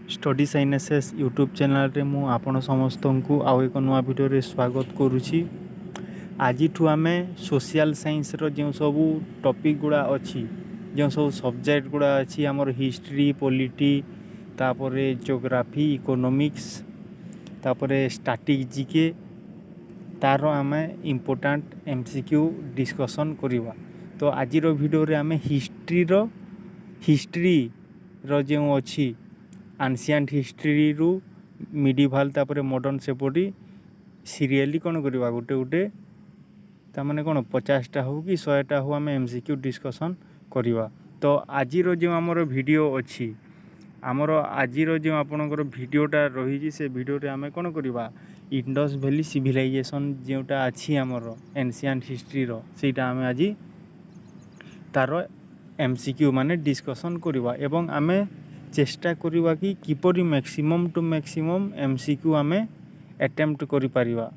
Study साइनेसेस YouTube channel रे मु आपण समस्त को आउ एक नुआ वीडियो रे स्वागत करुछि। आज आम सोशल साइंस रो जो सब टॉपिक गुड़ा अच्छी जो सब सब्जेक्ट गुड़ा अच्छी आमर हिस्ट्री पॉलिटी तापरे ज्योग्राफी इकोनॉमिक्स तापरे स्टैटिक जीके तार आम इम्पोर्टेंट एमसीक्यू डिस्कशन करवा। तो आज वीडियो रे आम हिस्ट्री रो जो अच्छी एंशिएंट हिस्ट्री रु मिडिवाल तापर मॉडर्न सेपटी सीरियली कौन करवा गोटे गोटे ताने कौन 50टा हो कि 100टा हो आम एमसीक्यू डिस्कशन करवा। तो आज जो आमर वीडियो अच्छी आमर आज जो आपणकर वीडियोटा रही से वीडियो रे आम कौन करवा इंडस वैली सिविलाइजेशन जोटा अच्छी आमर एंशिएंट हिस्ट्री रो सेटा आम आज तार एमसीक्यू माने डिस्कशन करवा एवं आमे चेष्टा करवा कि किपरि मैक्सिमम टू मैक्सिमम एमसीक्यू आमे अटेम्प्ट करि परिवा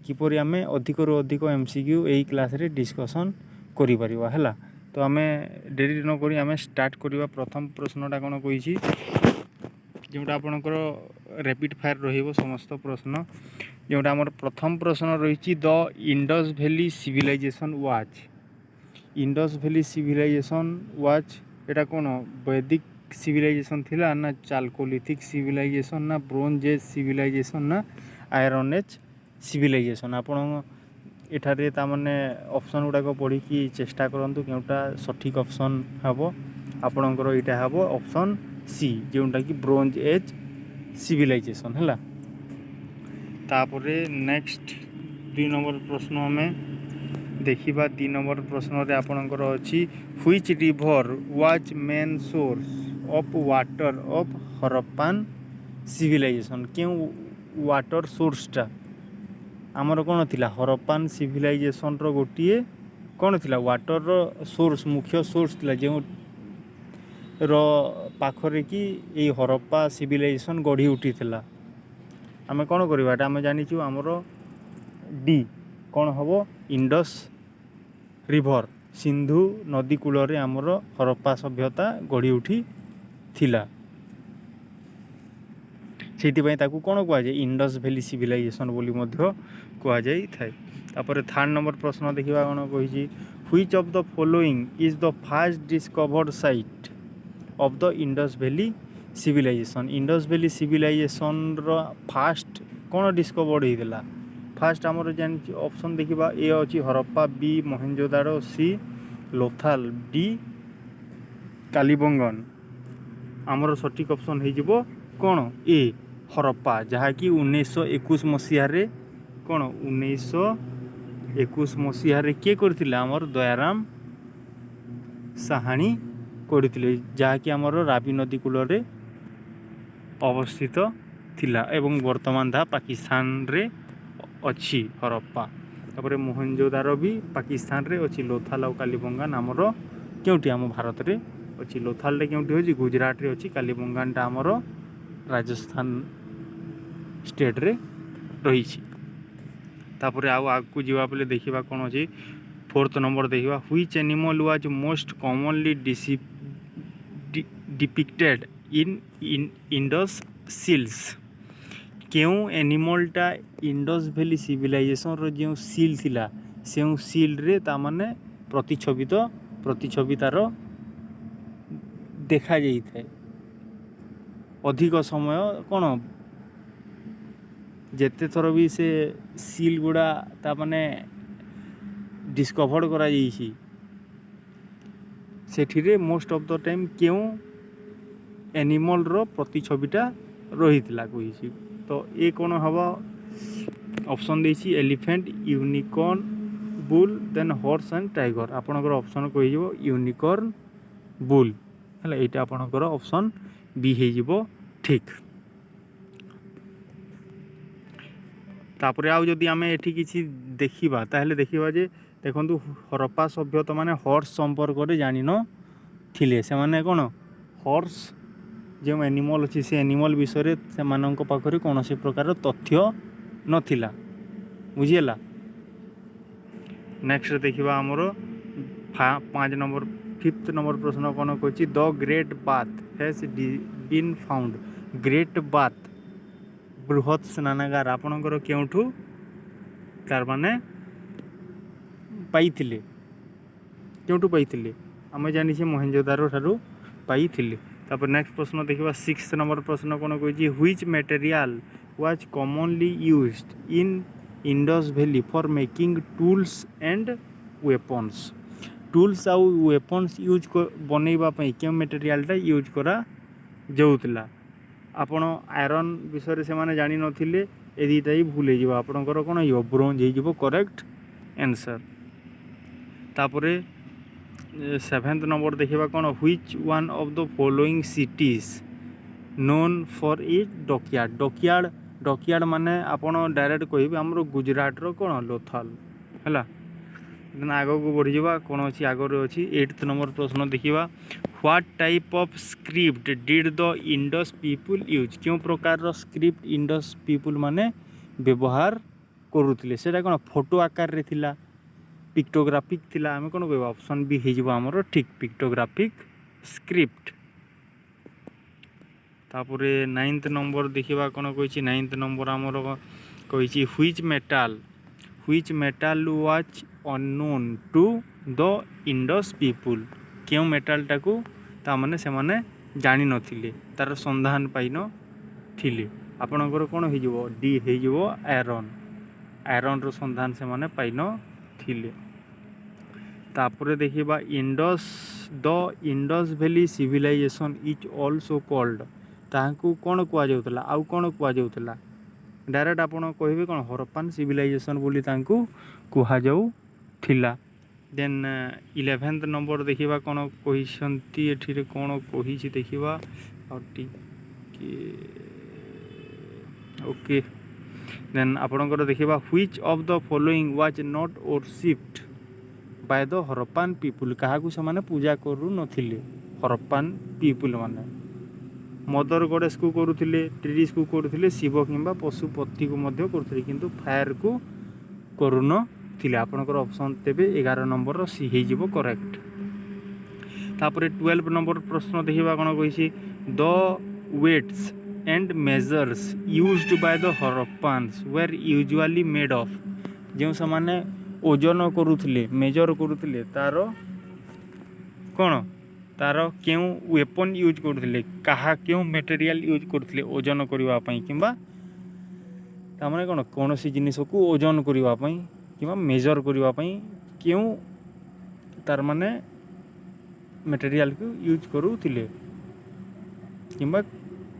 किपरि आमे अधिक रु अधिक एमसीक्यू एई क्लास रे डिस्कशन करि परिवा हैला। तो आमे देरी न करी आमे स्टार्ट करवा। प्रथम प्रश्नटा कोन कहिछि जोटा आपनकर रैपिड फायर रहिबो समस्त प्रश्न जोटा हमर प्रथम प्रश्न रहिछि the Indus valley civilization was Indus valley civilization was एटा कोन वैदिक सिविलाइजेशन थिला ना चाल्कोलिथिक सिविलाइजेशन ना ब्रोंज एज सिविलाइजेशन ना आयरन एज सिविलाइजेशन आपण एठारे तामने ऑप्शन गुड़ाक पढ़ी कि चेष्टा करंतु केउटा सठिक ऑप्शन हबो आपणकर एटा हबो ऑप्शन सी जोटा कि ब्रोंज एज सिविलाइजेशन हैला। तापरे नेक्स्ट 2 नंबर प्रश्न हमें देखिबा। 2 नंबर प्रश्न रे आपणकर अछि which river was main source of water of Harappan civilization क्यों वाटर सोर्सटा आमर कौन थिला हरप्पान सिविलाइजेशन रो गोटे कौन थिला वाटर रो सोर्स मुख्य सोर्स थिला जो रो पाखरे कि ए हरप्पा सिविलाइजेशन गढ़ी उठी थिला। आमे कौन करबा आमे जानिछु आमर डी कौन हबो इंडस रिवर सिंधु नदी कूल रे आमर हरप्पा सभ्यता गढ़ी उठी थिला सेति ताकू कौन कह जाए इंडस वैली सिविलाइजेशन बोली मध्य कह जाई थाए। तापर 3rd नंबर प्रश्न देखिबा कौन कहिछि which of the following is the first discovered site of the Indus valley civilization Indus valley civilisation रो फर्स्ट कौन डिस्कवर्ड होइदिला फर्स्ट आमर जान ऑप्शन देखिबा ए अछि Harappa B Mohenjodaro C Lothal D Kalibangan आमर सठिक ऑप्शन हो जिवो कौन ए हरप्पा जहाँकि 1921 मसीह कौन 1921 मसीह किए करथिले आमर दयाराम साहानी करथिले जहाँकि आमर रावी नदी कूल रे अवस्थित थिला एवं वर्तमान ता पाकिस्तान रे अच्छी हरप्पा। तापर मोहनजोदारो भी पाकिस्तान रे अच्छी लोथाल और कालीबंगान आमर क्योंटी आम भारत रे अच्छी लोथाल रे क्योंटी होची गुजरात रे अच्छी कालीबंगान टा आमर राजस्थान स्टेट रे रही। तापर आगू जीवा बेले देखिबा कौन अच्छी 4th नंबर देखिबा which animal was most commonly depicted in Indus seals क्यों एनिमलटा इंडस वैली सिविलाइजेशन रो जो सील थिला से सील रे ता माने प्रतिछवि तार देखा जाई थाए अधिक समय कौन जेते थर भी से सील गुड़ा ता माने डिस्कवर्ड करा जाइछि सेठिरे मोस्ट ऑफ द टाइम क्यों एनिमल रो प्रतिछविटा रही थिला कहिछि। तो ये कौन हवा ऑप्शन देछि elephant unicorn bull then horse and tiger आपनकर ऑप्शन कहि जिवो यूनिकॉर्न बुल हला एटा आपनकर ऑप्शन बी हे जिवो ठीक। तापर आउ जदि आमे एठी किछि देखिबा ताहले देखिबा जे देखंतु हरप्पा सभ्यता माने हॉर्स संपर्क रे जानि न थिले से माने कोन हॉर्स जो एनिमल अच्छी से एनिमल विषय से मानक पाखरे कौन से प्रकार तथ्य नथिला बुझीला। नेक्स्ट देखिबा हमरो 5 नंबर 5th नंबर प्रश्न कौन कहछि the great bath has been found great bath ବୃହତ୍ ସ୍ନାନାଗାର ଆପଣଙ୍କର କେଉଁଠୁ ତାର ମାନେ ପାଇଥିଲେ, କେଉଁଠୁ ପାଇଥିଲେ? ଆମେ ଜାଣିଛେ ମହେଞ୍ଜୋଦାରୋ ଠାରୁ ପାଇଥିଲେ। ତାପରେ ନେକ୍ସଟ ପ୍ରଶ୍ନ ଦେଖିବା 6 ନମ୍ବର ପ୍ରଶ୍ନ କ'ଣ କହିଛି, which material was commonly used in Indus valley for making tools and weapons. Tools ଆଉ ୱେପନ୍ସ ୟୁଜ୍ ବନେଇବା ପାଇଁ କେଉଁ ମେଟେରିଆଲଟା ୟୁଜ୍ କରାଯାଉଥିଲା? ଆପଣ ଆଇରନ୍ ବିଷୟରେ ସେମାନେ ଜାଣିନଥିଲେ, ଏ ଦୁଇଟା ହିଁ ଭୁଲ ହେଇଯିବ, ଆପଣଙ୍କର କ'ଣ ହେଇଯିବ ବ୍ରୋଞ୍ଜ ହେଇଯିବ କରେକ୍ଟ ଆନ୍ସର୍। ତାପରେ 7th ନମ୍ବର ଦେଖିବା କ'ଣ, which one of the following cities known for it dockyard. Dockyard ମାନେ ଆପଣ ଡାଇରେକ୍ଟ କହିବେ ଆମର ଗୁଜୁରାଟର କ'ଣ ଲୋଥାଲ ହେଲା। ଦେନ୍ ଆଗକୁ ବଢ଼ିଯିବା, କ'ଣ ଅଛି ଆଗରେ ଅଛି 8th ନମ୍ବର ପ୍ରଶ୍ନ ଦେଖିବା, what type of script did the Indus people use. କେଉଁ ପ୍ରକାରର ସ୍କ୍ରିପ୍ଟ ଇଣ୍ଡସ୍ ପିପୁଲ୍ ମାନେ ବ୍ୟବହାର କରୁଥିଲେ? ସେଇଟା କ'ଣ ଫଟୋ ଆକାରରେ ଥିଲା, ପିକ୍ଟୋଗ୍ରାଫିକ୍ ଥିଲା? ଆମେ କ'ଣ କହିବା ଅପସନ୍ ବି ହେଇଯିବ ଆମର ଠିକ୍ ପିକ୍ଟୋଗ୍ରାଫିକ୍ ସ୍କ୍ରିପ୍ଟ। ତାପରେ 9th ନମ୍ବର ଦେଖିବା କ'ଣ କହିଛି, 9th ନମ୍ବର ଆମର କହିଛି which metal watch unknown to the Indus people. କେଉଁ ମେଟାଲଟାକୁ ତାମାନେ ସେମାନେ ଜାଣିନଥିଲେ, ତାର ସନ୍ଧାନ ପାଇନଥିଲେ? ଆପଣଙ୍କର କ'ଣ ହେଇଯିବ ଡି ହେଇଯିବ ଆଇରନ୍ର ସନ୍ଧାନ ସେମାନେ ପାଇନଥିଲେ। ତାପରେ ଦେଖିବା the Indus valley civilization is also called. ତାହାକୁ କ'ଣ କୁହାଯାଉଥିଲା, ଆଉ କ'ଣ କୁହାଯାଉଥିଲା? ଡାଇରେକ୍ଟ ଆପଣ କହିବେ କ'ଣ ହରପ୍ପାନ୍ ସିଭିଲାଇଜେସନ୍ ବୋଲି ତାଙ୍କୁ କୁହାଯାଉଥିଲା। ଦେନ୍ 11th ନମ୍ବର ଦେଖିବା କ'ଣ କହିଛନ୍ତି, ଏଠିରେ କ'ଣ କହିଛି ଦେଖିବା ଆଉ ଟିକେ ଓକେ। ଦେନ୍ ଆପଣଙ୍କର ଦେଖିବା which of the following was not worshipped by the Harappan people. କାହାକୁ ସେମାନେ ପୂଜା କରୁନଥିଲେ ହରପ୍ପାନ୍ ପିପୁଲ୍ ମାନେ? ମଦର ଗଡ଼େସକୁ କରୁଥିଲେ, ଟ୍ରିସ୍କୁ କରୁଥିଲେ, ଶିବ କିମ୍ବା ପଶୁପତିକୁ ମଧ୍ୟ କରୁଥିଲେ, କିନ୍ତୁ ଫାୟାରକୁ କରୁନଥିଲେ। ଆପଣଙ୍କର ଅପସନ୍ ତେବେ 11 ନମ୍ବରର ସି ହେଇଯିବ କରେକ୍ଟ। ତାପରେ 12 ନମ୍ବର ପ୍ରଶ୍ନ ଦେଖିବା କ'ଣ କହିଛି, the weights and measures used by the Harappans were usually made of. ଯେଉଁ ସେମାନେ ଓଜନ କରୁଥିଲେ ମେଜର କରୁଥିଲେ ତାର କ'ଣ, ତାର କେଉଁ ୱେପନ୍ ୟୁଜ୍ କରୁଥିଲେ, କେଉଁ ମେଟେରିଆଲ ୟୁଜ୍ କରୁଥିଲେ ଓଜନ କରିବା ପାଇଁ, କିମ୍ବା ତାମାନେ କ'ଣ କୌଣସି ଜିନିଷକୁ ଓଜନ କରିବା ପାଇଁ କିମ୍ବା ମେଜର କରିବା ପାଇଁ କେଉଁ ତାର ମାନେ ମେଟେରିଆଲକୁ ୟୁଜ୍ କରୁଥିଲେ, କିମ୍ବା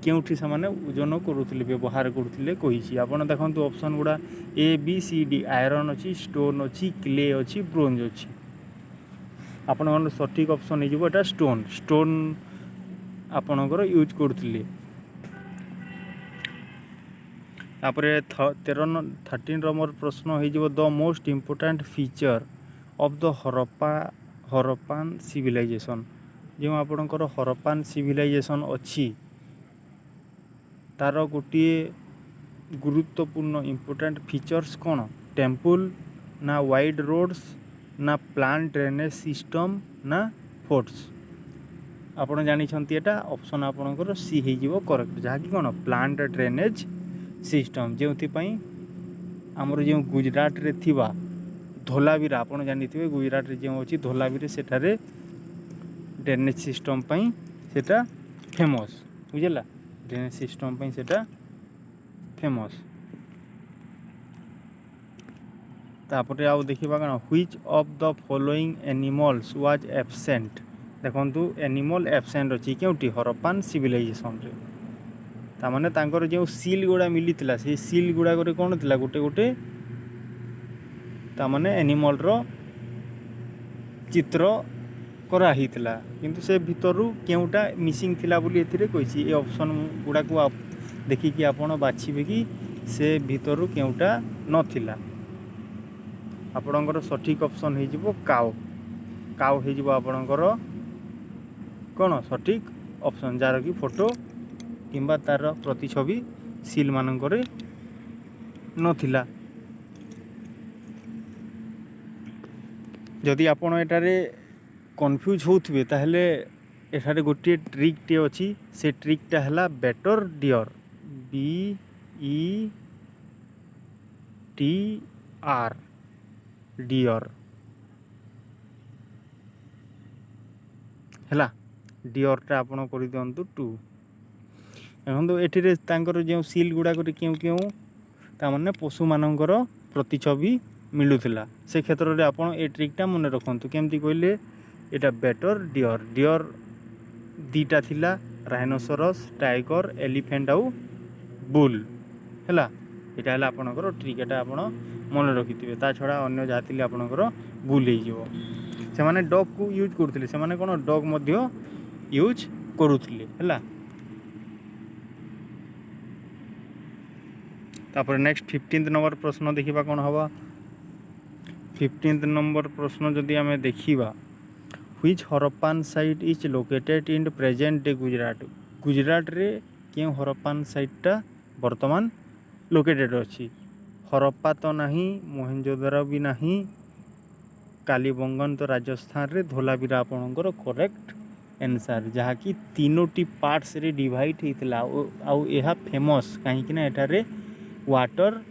କେଉଁଠି ସେମାନେ ଓଜନ କରୁଥିଲେ ବ୍ୟବହାର କରୁଥିଲେ କହିଛି। ଆପଣ ଦେଖନ୍ତୁ ଅପସନ୍ ଗୁଡ଼ା ABCD, ଆଇରନ୍ ଅଛି, ଷ୍ଟୋନ୍ ଅଛି, କ୍ଲେ ଅଛି, ବ୍ରୋଞ୍ଜ ଅଛି। ଆପଣଙ୍କର ସଠିକ୍ ଅପସନ୍ ହେଇଯିବ ଏଇଟା ଷ୍ଟୋନ୍ ଆପଣଙ୍କର ୟୁଜ୍ କରୁଥିଲେ। ତାପରେ 13 ନମ୍ବର ପ୍ରଶ୍ନ ହେଇଯିବ, the most important feature of the Harappan civilisation. ଯେଉଁ ଆପଣଙ୍କର ହରପ୍ପାନ୍ ସିଭିଲାଇଜେସନ୍ ଅଛି ତାର ଗୋଟିଏ ଗୁରୁତ୍ୱପୂର୍ଣ୍ଣ ଇମ୍ପୋର୍ଟାଣ୍ଟ ଫିଚର୍ସ କ'ଣ? ଟେମ୍ପଲ୍ ନା ୱାଇଡ୍ ରୋଡ଼୍ସ ନା ପ୍ଲାଣ୍ଟ ଡ୍ରେନେଜ୍ ସିଷ୍ଟମ୍ ନା ଫୋର୍ଟସ୍? ଆପଣ ଜାଣିଛନ୍ତି ଏଇଟା ଅପସନ୍ ଆପଣଙ୍କର ସି ହେଇଯିବ କରେକ୍ଟ, ଯାହାକି କ'ଣ ପ୍ଲାଣ୍ଟ ଡ୍ରେନେଜ୍ ସିଷ୍ଟମ୍। ଯେଉଁଥିପାଇଁ ଆମର ଯେଉଁ ଗୁଜୁରାଟରେ ଥିବା ଧୋଲାବିରା, ଆପଣ ଜାଣିଥିବେ ଗୁଜୁରାଟରେ ଯେଉଁ ଅଛି ଧୋଲାବିରା, ସେଠାରେ ଡ୍ରେନେଜ୍ ସିଷ୍ଟମ୍ ପାଇଁ ସେଟା ଫେମସ୍, ବୁଝିଲା, ଡ୍ରେନେଜ୍ ସିଷ୍ଟମ୍ ପାଇଁ ସେଟା ଫେମସ୍। ତାପରେ ଆଉ ଦେଖିବା କ'ଣ, which of the following animals was absent. ଦେଖନ୍ତୁ ଆନିମଲ୍ ଆବସେଣ୍ଟ ଅଛି କେଉଁଠି, ହରପ୍ପାନ୍ ସିଭିଲାଇଜେସନ୍ରେ। ତାମାନେ ତାଙ୍କର ଯେଉଁ ସିଲ୍ ଗୁଡ଼ା ମିଳିଥିଲା ସେଇ ସିଲ୍ ଗୁଡ଼ାକରେ କ'ଣ ଥିଲା, ଗୋଟେ ତାମାନେ ଆନିମଲ୍ର ଚିତ୍ର କରାହେଇଥିଲା, କିନ୍ତୁ ସେ ଭିତରୁ କେଉଁଟା ମିସିଂ ଥିଲା ବୋଲି ଏଥିରେ କହିଛି। ଏ ଅପସନ୍ ଗୁଡ଼ାକୁ ଦେଖିକି ଆପଣ ବାଛିବେ କି ସେ ଭିତରୁ କେଉଁଟା ନଥିଲା। ଆପଣଙ୍କର ସଠିକ୍ ଅପସନ୍ ହେଇଯିବ କାଉ ହେଇଯିବ ଆପଣଙ୍କର କ'ଣ ସଠିକ୍ ଅପସନ୍, ଯାହାର କି ଫଟୋ କିମ୍ବା ତାର ପ୍ରତିଛବି ସିଲ୍ ମାନଙ୍କରେ ନଥିଲା। ଯଦି ଆପଣ ଏଠାରେ କନଫ୍ୟୁଜ୍ ହେଉଥିବେ ତାହେଲେ एठारे गोटे ट्रिकटे अच्छी से ट्रिकटा है बेटर डियर BETR डियर है डियरटा आपण कर दिंतु 2 देखो ये जो सील गुड़ाक क्यों क्यों ताने पशु मानकर प्रतिछवि मिलूला से क्षेत्र में आप ट्रिकटा मन रखु केमती कहले यहाँ बेटर डियर डियर दीटा थिला राइनोसरस टाइगर एलिफेंट आउ बुल है यहाँ है आपणकर ट्रिक एटा आप मन रखिथे ता छड़ा अन्य जहाँ थी आपणकर बुल हो से डग को यूज करुले से कौन डग यूज करुले है तापर नेक्स्ट 15th नंबर प्रश्न देखा कौन हम 15th नंबर प्रश्न जदि आम देखा which Harappan site is located in present day Gujarat Gujarat रे क्यों हरप्पान साइटटा वर्तमान लोकेटेड अच्छी हरप्पा तो नहीं मोहेंजोदारो भी नहीं कालीबंगन तो राजस्थान रे धोलावीरा आपणकर करेक्ट आंसर जहाँकि 3टी पार्ट्स रे डिवाइड होता आउ यह फेमस कहीं एठारे वाटर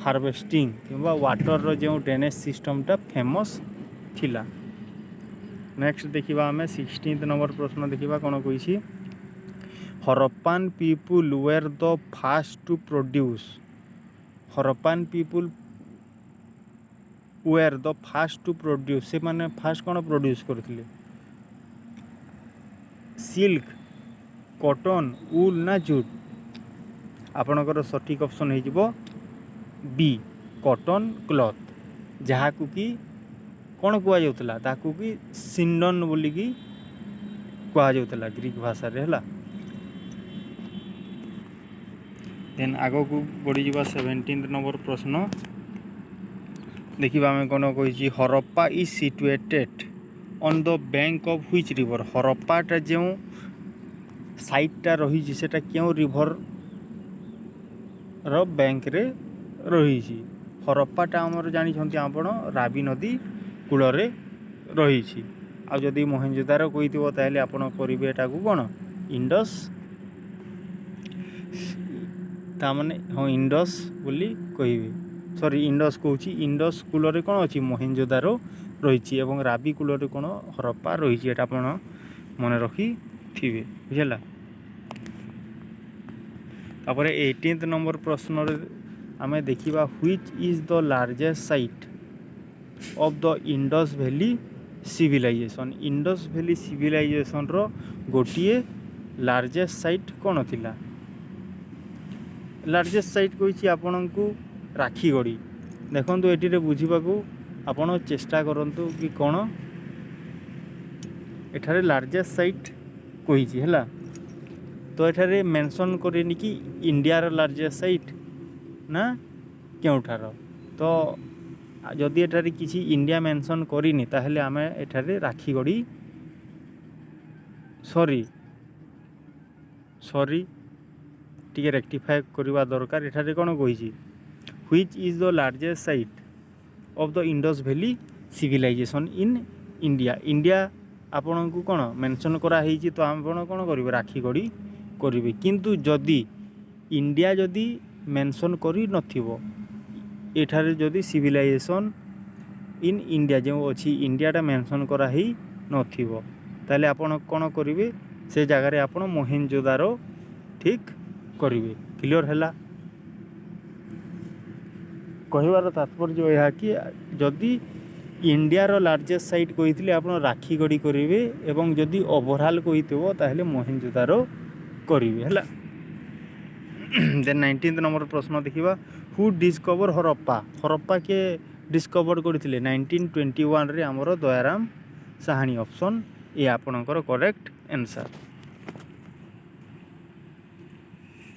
हार्वेस्टिंग किंवा वाटर जो ड्रेनेज सिस्टमटा फेमस थिला नेक्स्ट देखा आम 16th नंबर प्रश्न देखा कौन कही Harappan people were the first to produce Harappan people were the first to produce से माने फास्ट कौन प्रोड्यूस करथिले सिल्क कॉटन वूल ना जूट आपणकर सठिक ऑप्शन हो बी कॉटन क्लॉथ जहाँ को कि कौन कहुला ताकू कि सिंडन बोलिकी कहुला ग्रीक भाषा रे है देन आग को बढ़ी जा 17th नंबर प्रश्न देखा आम कौन कही Harappa is situated on the bank of which river हरप्पाटा जो साइटटा रही सेटा क्यों रिवर रो बैंक रे रही हरप्पाटा आमर जानी आप रावी नदी कूल रही आदि मोहेंजोदारो कही ताहले आप करेंगे एटा को कौन इंडस तामाने हाँ इंडस बोली कहे सॉरी इंडस कहूँ इंडस कूल कौन अच्छी मोहेंजोदारो रही रावी कूल कौन हरप्पा रही आप मन रखी थे बुझेगा तापर 18th नंबर प्रश्न आम देखा which is the largest site of the Indus valley civilization Indus valley civilisation रो गोटे लार्जेस्ट साइट कौन थिला लार्जेस्ट साइट कही आपण को राखीगढ़ी देखो ये बुझा आपण चेष्टा करंतु कि कौन एठारे लार्जेस्ट साइट कही है तो एठारे मेंशन करेनि कि इंडिया रो लार्जेस्ट साइट ना केउठार तो जदि एठारे किसी इंडिया मेंशन करिनि ताहले आमे एठारे राखीगढ़ी सॉरी टिके रेक्टिफाई करवा दरकार एठारे कौन कही which is the largest site of the Indus valley civilisation in India India आपण को कौन मेंशन कराई तो आपण कौन करेंगे राखीगढ़ी करेंगे किंतु जदि इंडिया जदि मेंशन करी नथिबो एठारे जदि सिविलाइजेशन इन इंडिया जो अच्छी इंडियाटा मेंशन कराई नथिबो ताले आपण कौन करेंगे से जगार आप मोहेंजोदारो ठीक करेंगे क्लियर है कहबार तात्पर्य यह कि जदि इंडिया रो लार्जेस्ट साइट कही आप राखीगढ़ी करेंगे एवं जदि ओवरऑल कही ताहले मोहेंजोदारो करेंगे है देन 19th नंबर प्रश्न देखा हु डिस्कवर हरप्पा हरप्पा के डिस्कवर करते 1921 रे आमर दयाराम साहानी ऑप्शन ये आपणकर करेक्ट आंसर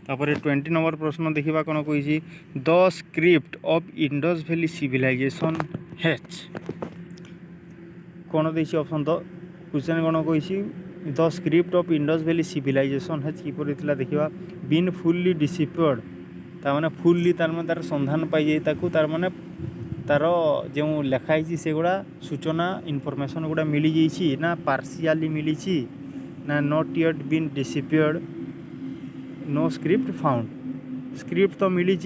तापर 20 नंबर प्रश्न देखा कौन कही the script of Indus valley civilization has कौन देखिए ऑप्शन द क्वेश्चन कौन कही the script of Indus valley civilization has किपर देखा बीन फुल्ली डिसिप्योर्ड तार फुल्ली तार संधान पाई तार माने तार जो लिखाई से गुड़ा सूचना इनफॉरमेशन गुड़ा मिली जाइए ना पार्शियली मिली ନା not yet been deciphered, no script found. Script तो मिली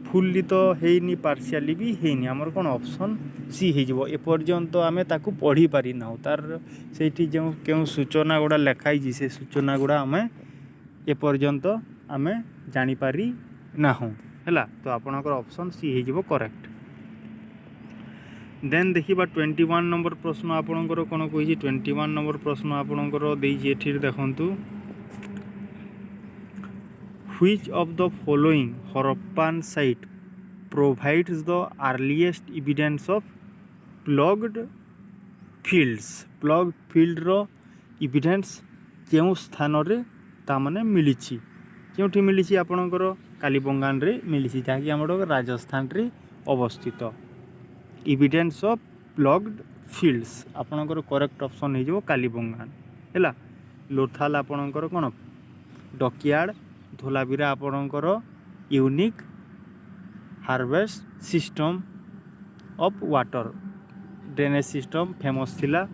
फुल्ली तो हैनी पार्शियली भी हैनी आमर कौन ऑप्शन सी हो एपर्यंत आम ताकू पढ़ी पारि ना तार से जो क्यों सूचना गुड़ा लिखाई से सूचना गुड़ा आम एपर्यंत आम जानीपारि ना है तो आपणकर ऑप्शन सी हो करेक्ट। देन देखा 21 नंबर प्रश्न आपणकर कौन कही 21 नंबर प्रश्न आपणकर देखु Which of the following Harappan site provides the earliest evidence of plugged fields? Plugged field row evidence केउं स्थान रे तामने मिलिछि केउठी मिलिछि आपणकर कालीबंगान रे मिलिछि ताकि हमर राजस्थान रे अवस्थित evidence of plugged fields आपणकर करेक्ट ऑप्शन हे जो कालीबंगान हैला। लोथाल आपणकर कोन डकयार्ड धोलाबिरा आपणकर unique harvest system of water drainage system famous थिला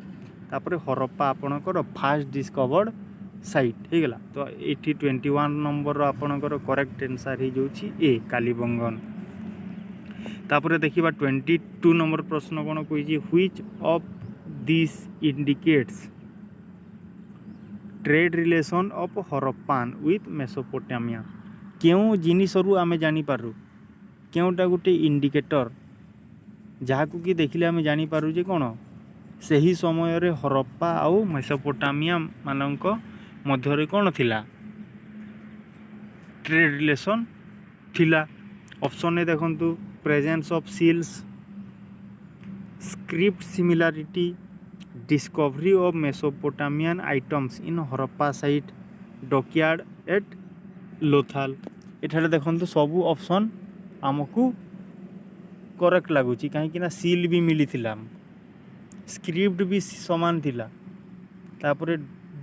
तापर हरप्पा आपणकर फास्ट डिस्कवर्ड साइट हो गला। तो ये 21 नंबर आपणकर करेक्ट आंसर हो ए कालीबंगन। तापर देखिबा 22 नंबर प्रश्न कोन कहि which of this indicates trade relation of Harappan with Mesopotamia क्यों जिनिसरू आमे जानी पारु क्योंटा गोटे इंडिकेटर जहाँ को कि देखिले आमे जानी पारु जे कोन सही समय रे हरप्पा आउ मेसोपोटामिया मानक मध्य रे कोन थिला ट्रेड रिलेशन थिला। ऑप्शन ने देखंतु presence of seals, script similarity, discovery of Mesopotamian items in Harappa site, dockyard at Lothal. एठारे देखंतु सबू ऑप्शन आमको करेक्ट लगुच कहीं सील भी मिली थिला, स्क्रिप्ट भी समान थिला, तापरे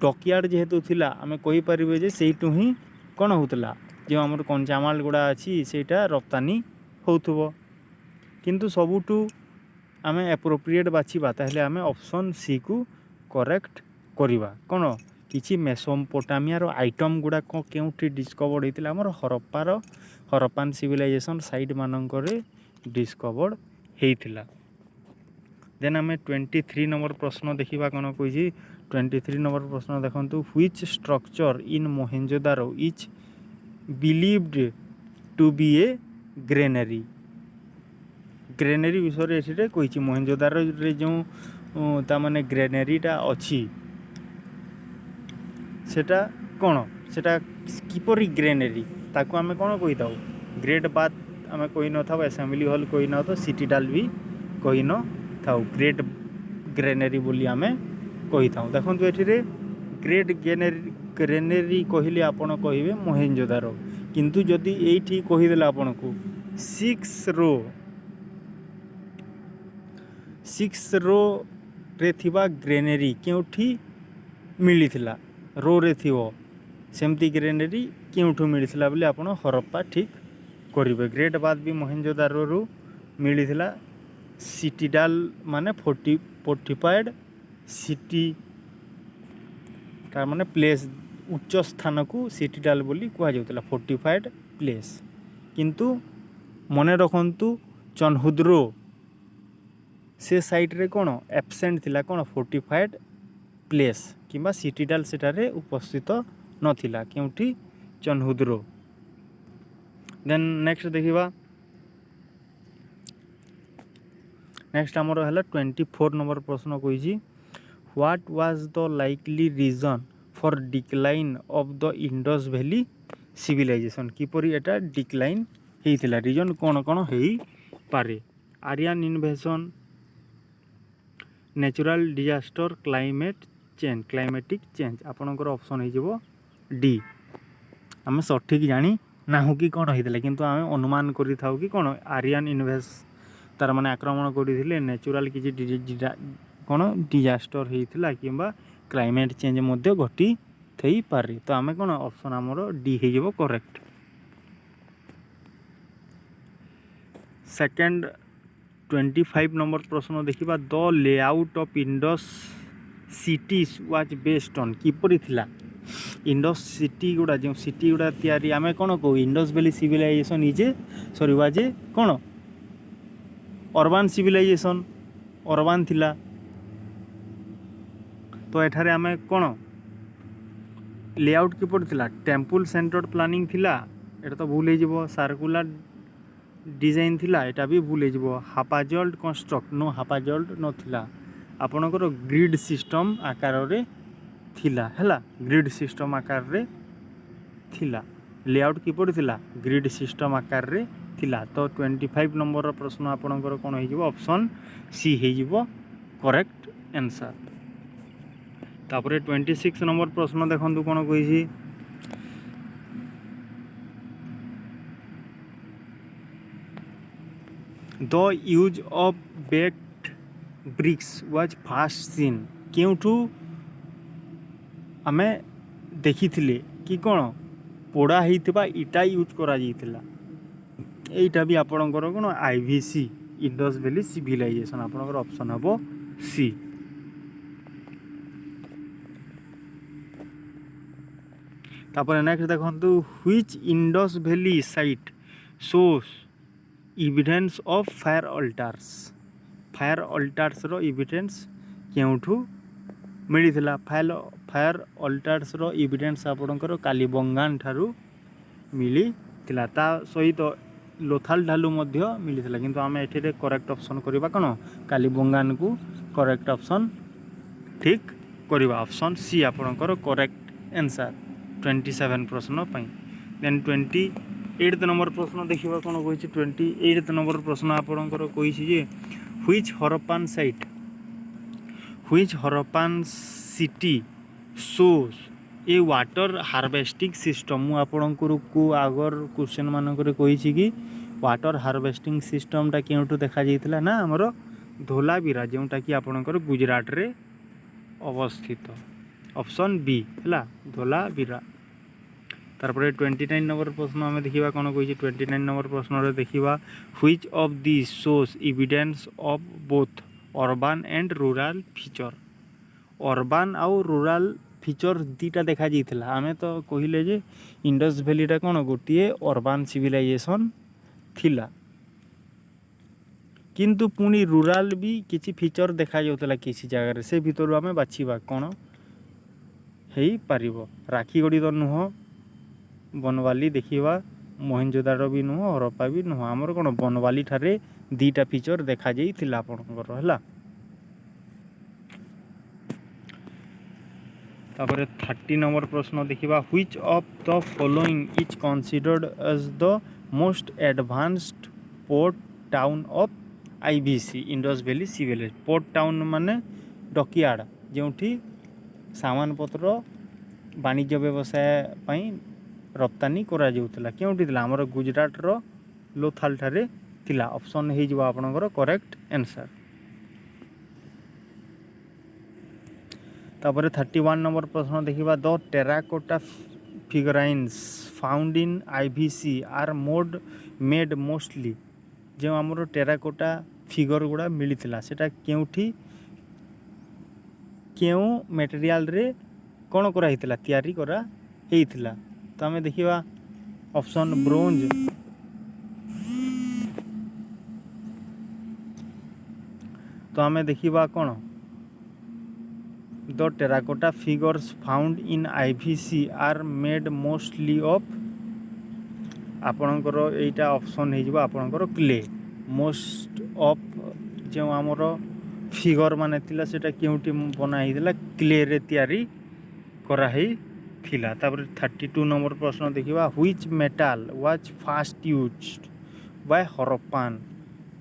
डकयार्ड जेहेतु थिला आमे कहि परिबे जे सेइटु ही कोन होतला जो हमर कंचामाल गुड़ा अछि सेटा रप्तानी होथबो किंतु सबुटू आमे एप्रोप्रिएट बाछिबा ताहले आमे ऑप्शन सी को करेक्ट करिबा। कोन किछि मेसोपोटामिया रो आइटम गुड़ा को केउठी डिस्कवर्ड हेतिला हमर हरप्पान सिविलाइजेशन साइट मानक रे डिस्कवर्ड हेतिला। देन आमे 23 नंबर प्रश्न देखिबा कोन कहि 23 नंबर प्रश्न देखंतु which structure in Mohenjodaro is believed to be a granary. Granary विषय एठिरे कहिछि मोहेंजोदारो रे जो ता माने ग्रेनरीटा अछि सेटा कोन सेटा किपरि ग्रेनरी ताको आमे कोन कहि दाउ ग्रेट बात आमे कहि न थाउ, असेंबली हॉल कहि न तो सिटी डाल भी कहि न थाउ, ग्रेट ग्रेनरी बोली आमे कहि थाउ। देखंतु एठिरे ग्रेट ग्रेनरी कहिले आपण कहिबे मोहेंजोदारो किंतु जदि एठी कहि देला आपण को 6 रो रे थिबा ग्रेनरी केउठी मिली थिला रो रे थिवो सेमती ग्रेनरी केउठू मिली थिला बोली आपण हरप्पा ठीक करिवे। ग्रेट बात भी मोहेंजोदारो रो मिली थिला, सिटी डाल माने फोर्टिफाइड सिटी तार माने प्लेस उच्च स्थान को सिटी डाल बोली कह जाउतला फोर्टिफाइड प्लेस किंतु मने रखंतु चनहुद्रो से साइट रे कोन एब्सेंट थिला कोन फोर्टिफाइड प्लेस किंबा सिटी डाल सेटारे उपस्थित नथिला केउठी चनहुद्रो। देन नेक्स्ट देखिबा नेक्स्ट हमर हला 24 नंबर प्रश्न कहिछि what was the likely reason for decline of the Indus valley civilization किपरि एटा डिक्लाइन हेइथिला रीजन कोन कोन हेइ पारे Aryan invasion, natural disaster, climatic change आपणकर ऑप्शन हो जिवो डी। आम सठिक जानी ना कि कौन होता किंतु आम अनुमान करि थाउ कि कौन आर्यन इन्वेस्ट तार माने आक्रमण करथिले नेचुरल किछि कौन डिजास्टर होइथिला किंबा क्लाइमेट चेंज मध्य घटी थई पारे तो आम कौन ऑप्शन आमर डी हो जिवो करेक्ट। सेकंड 25 नंबर प्रश्न देखिबा the layout of Indus cities was based on किपरि थिला इंडस सिटी गुड़ा जो सिटी गुड़ा तैयारी आमे कौन कहू इंडस वैली सिविलाइजेशन इजे सॉरी वाजे कौन अर्बान सिविलाइजेशन अर्बान थिला तो एठारे आमे कौन लेआउट किपरि थिला टेम्पल सेंटर्ड प्लानिंग थिला एटा तो भूल हो सर्कुलर डिजाइन थिला एटा भी भूल हो हापाजल्ड कंस्ट्रक्ट नो हापाजल्ड नथिला आपणकर ग्रिड सिस्टम आकार रे थिला हैला ग्रिड सिस्टम आकार रे थिला लेआउट किपरि थिला ग्रिड सिस्टम आकार रे थिला तो 25 नंबर प्रश्न आपणकर कोन हो जिवो ऑप्शन सी हो जिवो करेक्ट आंसर तापरे 26 नंबर प्रश्न देखंतु कोन कहिछि the use of baked bricks was first seen केउठू आमे देखी कि कौन पोड़ा होता इटा यूज करा एटा भी आपणकर कौन आईवीसी इंडस वैली सिविलाइजेशन आपणकर ऑप्शन हम सी तापर नेक्स्ट देखंतु which Indus valley site shows evidence of fire altars रो एविडेंस केउठू मिली फायर अल्टार्स रो एविडेंस आपणकर कालीबंगान ठारू मिली ता सहित लोथाल ढालू मध्य मिली किंतु आमे एठिरे करेक्ट ऑप्शन करबा कोन कालीबंगान को करेक्ट ऑप्शन ठीक करबा ऑप्शन सी आपणकर करेक्ट आंसर 27 प्रश्न पई देन 28 नंबर प्रश्न देखिबा कोन कहिछि 28 नंबर प्रश्न आपणकर कहिछि जे which Harappan city shows a water harvesting system मु आपणकर को आगर क्वेश्चन मानकर कहिछि कि वाटर हार्वेस्टिंग सिस्टमटा केउठू देखा जाइतिला ना हमर धोलावीरा जोटा कि आपणकर गुजरात रे अवस्थित ऑप्शन बी हैला धोलावीरा तारपरे 29 नंबर प्रश्न आम देखा कौन कही 29 नंबर प्रश्न देखा which of this shows evidence of both urban and rural feature urban आउ रूरल फीचर दीटा देखा जाइथिला आमे तो कहिले जे इंडस वैलीटा कौन गोटे अर्बान सिविलाइजेशन थिला किंतु पुणी रूरल भी किसी फीचर देखा जाउतला किसी जगह से भीतर आमे बाछिबा कौन हेई पारिबो राखीगढ़ी तो नुह बनवाली देखा मोहनजोदाड़ो भी नुह हरप्पा भी नुह आमर कौन बनवाली ठारे दीटा फीचर देखा जाइथिला आपनकर हैला तापर 30 नंबर प्रश्न देखा which of the following is considered as the most advanced port town of IVC Indus valley civilisation port town माने डॉकयार्ड जोठी सामान पत्र वाणिज्य व्यवसाय पई रप्तानी करा जाउतला केउठी थिला हमर गुजरात रो लोथाल ठारे थिला ऑप्शन हे जिवो आपनकर करेक्ट आंसर तापर 31 नंबर प्रश्न देखिबा the terracotta figurines found in IVC are made mostly जो हमर टेराकोटा फिगर गुड़ा मिलिथिला सेटा केउठी केउ मटेरियल रे कोन करा हितला तयारी करा हेइथिला तो आम देखा ऑप्शन ब्रोंज तो आम देखा कौन the terracotta figures found in IVC are made mostly of आपणकर एटा ऑप्शन हो आपणकर क्ले मोस्ट ऑफ जो आमर फिगर माने थिला सेटा केउटी बना हितला क्ले रे तयारी करा हे थिला तापर 32 नंबर प्रश्न देखिबा which metal was first used by Harappan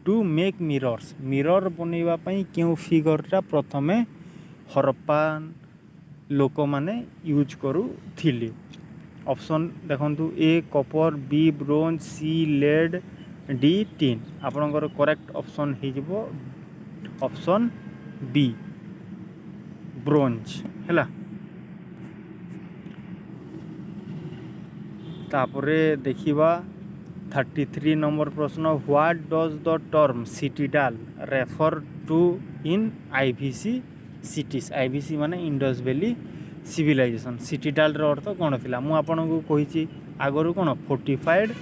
to make mirror बनैबा पई केउ फिगरटा प्रथमे हरप्पान लोक माने यूज करू थिले ऑप्शन देखंतु ए कॉपर बी ब्रोंज सी लेड डी टिन आपनकर करेक्ट ऑप्शन हे जिवो ऑप्शन बी ब्रोंज हैला तापरे देखिबा 33 नंबर प्रश्न what does the term citadel refer to in IVC cities IVC माने इंडस वैली सिविलाइजेशन सिटीडाल अर्थ कौन थिला मु आपनको कहिछि आगरु कौन फोर्टिफाइड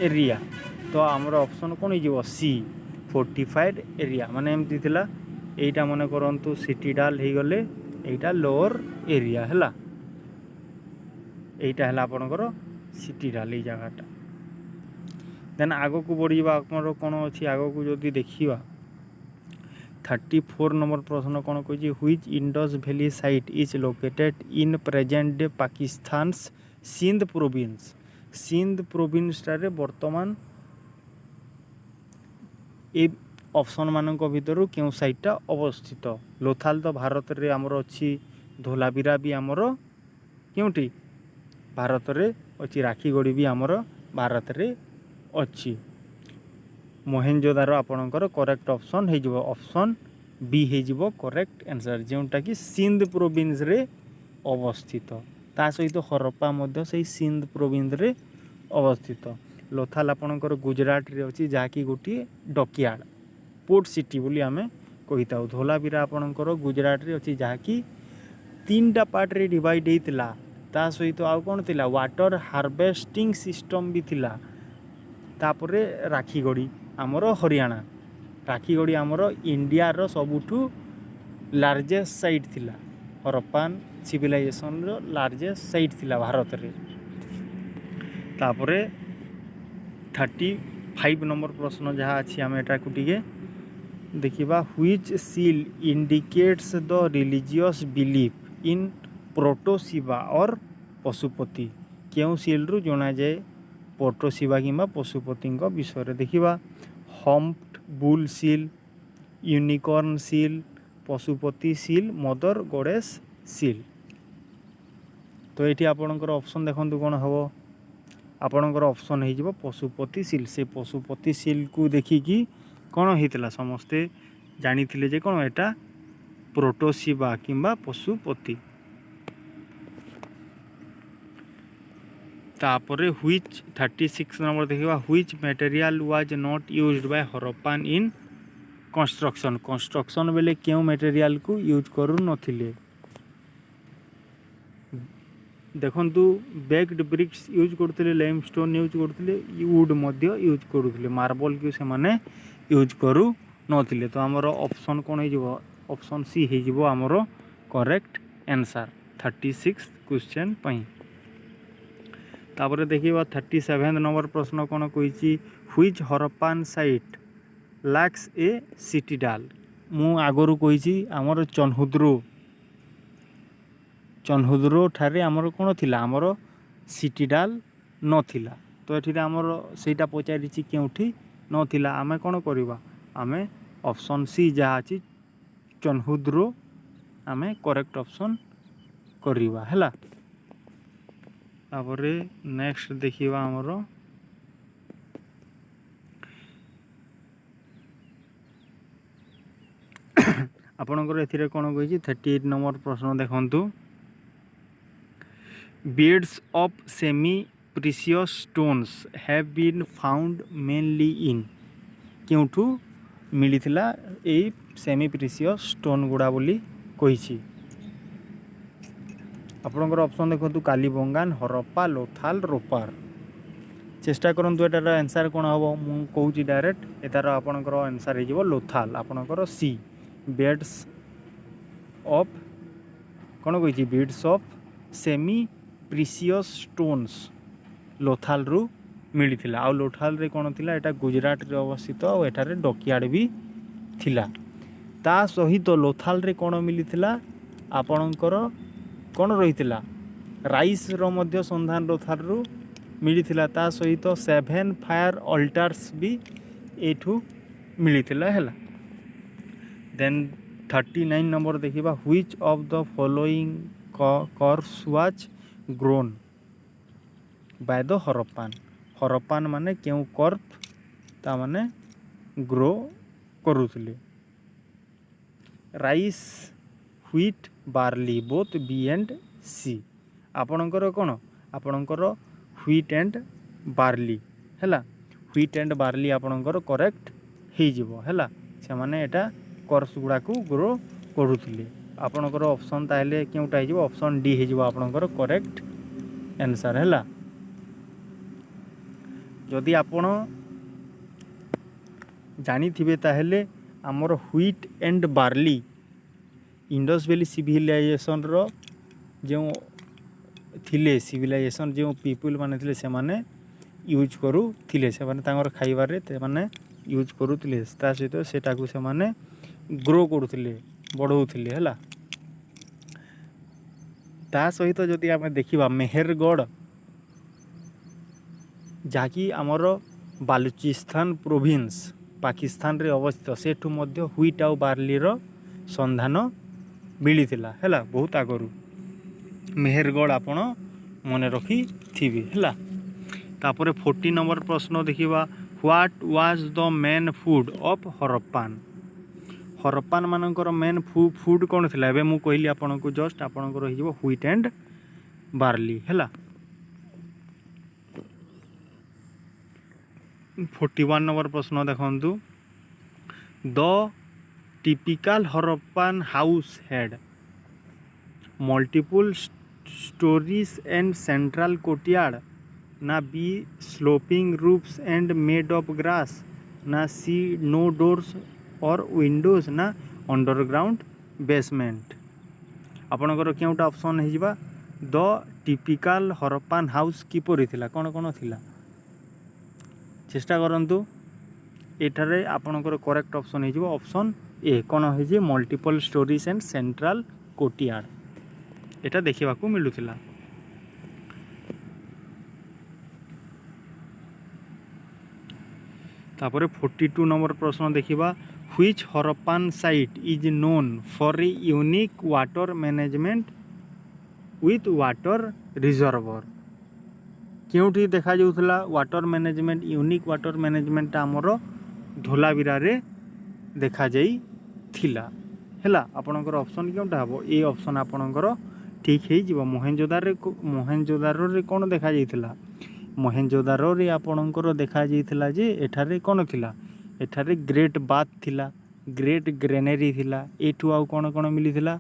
एरिया तो आमर ऑप्शन कौन हो सी फोर्टिफाइड एरिया माने एमती थिला एटा मने करंतु सिटीडाल हे गले एटा लोअर एरिया हैला एटा हैला आपनकर सिटीडाल ए जगहटा देन आगो को बढ़िबा आपनर कोन अछि आगो को जदि देखिबा 34 नंबर प्रश्न कौन कही which Indus valley site is located in present day Pakistan's Sindh province रे वर्तमान ए ऑप्शन मानक भितर क्यों साइटटा अवस्थित लोथाल तो भारत रे आमर अच्छी धोलाबिरा भी आमर क्योंटी भारत रे अच्छी राखीगढ़ी भी आमर भारत रे अच्छी मोहेंजोदारो आपणकर करेक्ट ऑप्शन हो ऑप्शन बी हो करेक्ट आंसर जोटा कि सिंध प्रोविंस रे अवस्थित ता सहित हरप्पा मध्य से सिंध प्रोविंस रे अवस्थित लोथाल आपणकर गुजरात रे अच्छी जहाँकि गोटे डकयार्ड पोर्ट सिटी बोली आमे कही था धोलाबिरा आपणकर गुजरात रे अच्छी जहाँकि 3टा पार्ट रे डिवाइड होता ता सहित आउ कौन थिला वाटर हार्वेस्टिंग सिस्टम भी थिला तापरे राखीगढ़ी आमर हरियाणा राखीगढ़ी आमर इंडिया रो सबुठू लार्जेस्ट साइट थिला हरप्पान सिविलाइजेशन रो लार्जेस्ट साइट थिला भारत रे तापरे 35 नंबर प्रश्न जहाँ अच्छी आम एटा को टिके देखिबा which seal indicates the religious belief in प्रोटोशिवा और पशुपति क्यों सील रु जना जाए प्रोटोशिवा किंबा पशुपति विषय देखिबा humped bull seal unicorn seal Pashupati seal mother goddess seal तो ये आपणकर ऑप्शन देखंतु कौन हम आपणकर ऑप्शन हो पशुपति सील से पशुपति सील को देखिकी कौन होता समस्ते जानी जे कौन एटा प्रोटोशिवा किंबा पशुपति तापरे व्हिच 36 नंबर देखिबा which material was not used by हरप्पान in construction बेले क्यों मटेरियल को यूज करू नथिले देखंतु बेक्ड ब्रिक्स यूज करथिले लाइमस्टोन यूज करथिले वुड मध्य यूज करथिले मार्बल को से माने यूज करू नथिले तो हमर ऑप्शन कोन हे जिवो ऑप्शन सी हे जिवो हमर करेक्ट आंसर 36 क्वेश्चन पई तापरे देखिबा 37 नंबर प्रश्न कोन कहिछि व्हिच हरप्पान साइट लैक्स ए सिटीडाल मु आगरु कहिछि हमर चन्हुद्रो ठारे आमर कोन थिला आमर सिटीडाल नथिला तो एठी आमर सेटा पचारिछि केउठी नथिला आमे कोन करबा आमे ऑप्शन सी जहाँ अछि चन्हुद्रो आमे करेक्ट ऑप्शन करबा हैला तापरे नेक्स्ट देखिबा हमर आपणकर एथिरे कोन कहिछि 38 नंबर प्रश्न देखंतु beads of semi precious stones have been found mainly in क्योंठू मिलिथिला ए सेमी प्रिसियस स्टोन गुड़ा बोली कहिछि आपणकर ऑप्शन देखंतु कालीबंगान हरप्पा लोथाल रोपार चेष्टा करंतु एटार आंसर कोन हबो मु कहूछि डायरेक्ट एतार आपणकर आंसर हे जिवो लोथाल आपणकर सी बेड्स ऑफ कोन कहिछि beads of semi precious stones Lothal रु मिलिथिला आ लोथाल रे कोन थिला एटा गुजरात रे अवस्थित और एटारे डकयार्ड भी थिला ता सहित लोथाल रे कोन मिलिथिला आपणकर कोन रहिथिला राइस रो मध्य संधान लोथाल रु मिलिथिला ता सहित 7 फायर अल्टार्स भी एठू मिलिथिला हैला देन 39 नंबर देखिबा which of the following crops was grown by the Harappan माने क्यों कर्व ता माने ग्रो करुथिले rice wheat barley both B and C आपणकर कौन आपणकर व्हीट एंड बार्ली हैला व्हीट एंड बार्ली आपणकर करेक्ट हो जिवो हैला से माने एटा कर्व्स गुड़ा को ग्रो करुथिले ଆପଣଙ୍କର ଅପସନ୍ ତାହେଲେ କେଉଁଟା ହେଇଯିବ ଅପସନ୍ ଡି ହେଇଯିବ ଆପଣଙ୍କର କରେକ୍ଟ ଆନ୍ସର୍ ହେଲା। ଯଦି ଆପଣ ଜାଣିଥିବେ ତାହେଲେ ଆମର wheat and barley Indus valley ସିଭିଲାଇଜେସନ୍ର ଯେଉଁ ଥିଲେ ସିଭିଲାଇଜେସନ୍ ଯେଉଁ ପିପୁଲ୍ ମାନେ ଥିଲେ ସେମାନେ ୟୁଜ୍ କରୁଥିଲେ, ସେମାନେ ତାଙ୍କର ଖାଇବାରେ ସେମାନେ ୟୁଜ୍ କରୁଥିଲେ, ତା ସହିତ ସେଟାକୁ ସେମାନେ ଗ୍ରୋ କରୁଥିଲେ, ବଢ଼ଉଥିଲେ ହେଲା। ତା ସହିତ ଯଦି ଆମେ ଦେଖିବା ମେହେରଗଡ଼ ଯାହାକି ଆମର ବାଲୁଚିସ୍ତାନ ପ୍ରୋଭିନ୍ସ ପାକିସ୍ତାନରେ ଅବସ୍ଥିତ, ସେଠୁ ମଧ୍ୟ ହ୍ୱିଟ୍ ଆଉ ବାର୍ଲିର ସନ୍ଧାନ ମିଳିଥିଲା ହେଲା ବହୁତ ଆଗରୁ। ମେହେରଗଡ଼ ଆପଣ ମନେ ରଖିଥିବେ ହେଲା। ତାପରେ 40 ନମ୍ବର ପ୍ରଶ୍ନ ଦେଖିବା what was the main food of Harappan. Harappan ମାନଙ୍କର ମେନ୍ ଫୁଡ଼୍ କ'ଣ ଥିଲା? ଏବେ ମୁଁ କହିଲି ଆପଣଙ୍କୁ ଜଷ୍ଟ ଆପଣଙ୍କର ହେଇଯିବ ହ୍ୱିଟ୍ ଆଣ୍ଡ ବାର୍ଲି ହେଲା। 41 ନମ୍ବର ପ୍ରଶ୍ନ ଦେଖନ୍ତୁ the typical Harappan house had multiple storeys and central courtyard, ନା B sloping roofs and made of grass, ନା C no doors or windows, ନା underground basement। ଆପଣଙ୍କର କେଉଁଟା ଅପସନ୍ ହେଇଯିବା ଦ ଟିପିକାଲ ହରପ୍ପାନ ହାଉସ୍ କିପରି ଥିଲା, କ'ଣ କ'ଣ ଥିଲା ଚେଷ୍ଟା କରନ୍ତୁ। ଏଠାରେ ଆପଣଙ୍କର କରେକ୍ଟ ଅପସନ୍ ହେଇଯିବ ଅପସନ୍ ଏ, କ'ଣ ହେଇଛି multiple storeys and central courtyard, এটা ଦେଖିବାକୁ ମିଳୁଥିଲା। ତାପରେ 42 ନମ୍ବର ପ୍ରଶ୍ନ ଦେଖିବା which Harappan site is known for a unique water management with water reservoir. କେଉଁଠି ଦେଖାଯାଉଥିଲା ୱାଟର ମ୍ୟାନେଜମେଣ୍ଟ, ୟୁନିକ୍ ୱାଟର ମ୍ୟାନେଜମେଣ୍ଟଟା ଆମର ଧୋଲାବିରାରେ ଦେଖାଯାଇଥିଲା ହେଲା। ଆପଣଙ୍କର ଅପସନ୍ କେଉଁଟା ହେବ? ଏ ଅପସନ୍ ଆପଣଙ୍କର ଠିକ୍ ହେଇଯିବ। ମହେଞ୍ଜୋଦାରୋରେ କ'ଣ ଦେଖାଯାଇଥିଲା? ମହେଞ୍ଜୋଦାରୋରେ ଆପଣଙ୍କର ଦେଖାଯାଇଥିଲା ଯେ ଏଠାରେ କ'ଣ ଥିଲା, ଏଠାରେ ଗ୍ରେଟ୍ ବାଥ୍ ଥିଲା, ଗ୍ରେଟ୍ ଗ୍ରେନେରୀ ଥିଲା। ଏଠୁ ଆଉ କ'ଣ କ'ଣ ମିଳିଥିଲା?